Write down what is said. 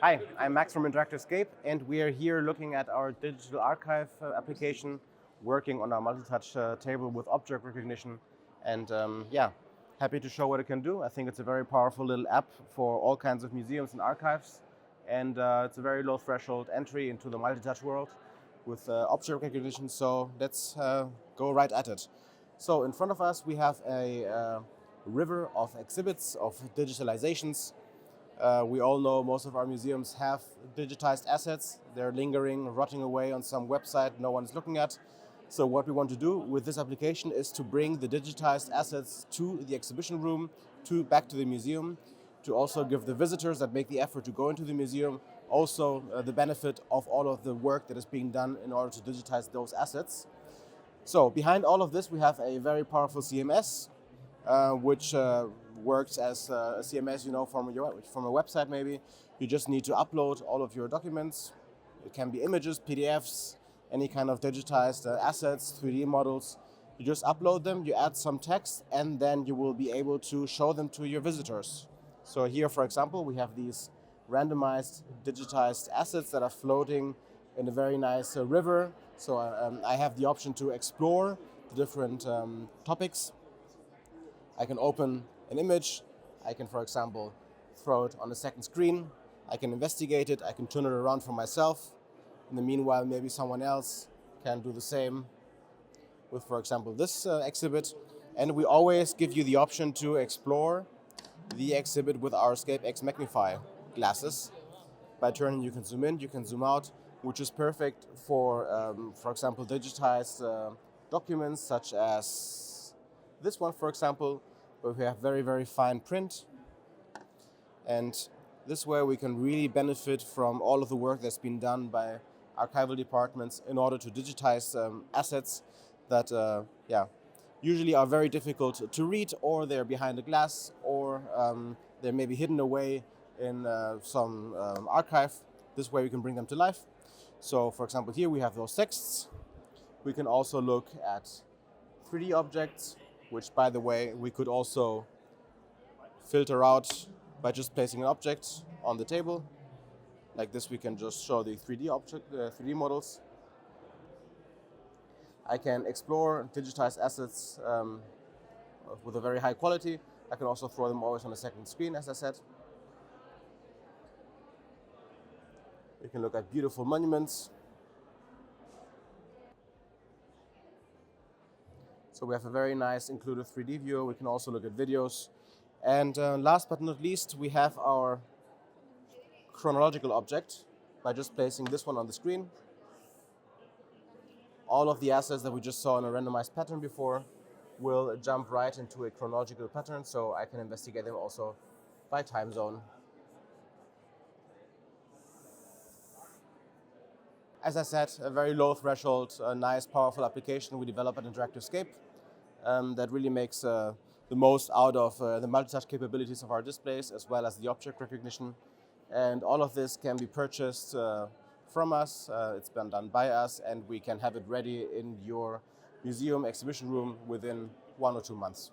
Hi, I'm Max from Interactive Scape, and we are here looking at our digital archive application, working on our multi-touch table with object recognition. And happy to show what it can do. I think it's a very powerful little app for all kinds of museums and archives. And it's a very low threshold entry into the multi-touch world with object recognition. So let's go right at it. So in front of us, we have a river of exhibits, of digitalizations. We all know most of our museums have digitized assets. They're lingering, rotting away on some website no one is looking at. So what we want to do with this application is to bring the digitized assets to the exhibition room, back to the museum, to also give the visitors that make the effort to go into the museum also the benefit of all of the work that is being done in order to digitize those assets. So behind all of this, we have a very powerful CMS, which works as a CMS, from a website maybe. You just need to upload all of your documents. It can be images, PDFs, any kind of digitized assets, 3D models. You just upload them, you add some text, and then you will be able to show them to your visitors. So here, for example, we have these randomized digitized assets that are floating in a very nice river. So I have the option to explore the different topics. I can open an image. I can, for example, throw it on a second screen. I can investigate it. I can turn it around for myself. In the meanwhile, maybe someone else can do the same with, for example, this exhibit. And we always give you the option to explore the exhibit with our Scape X magnify glasses. By turning, you can zoom in, you can zoom out, which is perfect for example, digitized documents such as this one, for example, where we have very, very fine print. And this way we can really benefit from all of the work that's been done by archival departments in order to digitize assets that usually are very difficult to read, or they're behind a glass, or they're maybe hidden away in some archive. This way we can bring them to life. So for example, here we have those texts. We can also look at 3D objects, which, by the way, we could also filter out by just placing an object on the table. Like this, we can just show the 3D models. I can explore digitized assets with a very high quality. I can also throw them always on a second screen, as I said. We can look at beautiful monuments. So we have a very nice included 3D view. We can also look at videos. And last but not least, we have our chronological object by just placing this one on the screen. All of the assets that we just saw in a randomized pattern before will jump right into a chronological pattern, so I can investigate them also by time zone. As I said, a very low threshold, a nice, powerful application we developed at Interactive Scape that really makes the most out of the multi-touch capabilities of our displays, as well as the object recognition. And all of this can be purchased from us. It's been done by us, and we can have it ready in your museum exhibition room within 1 or 2 months.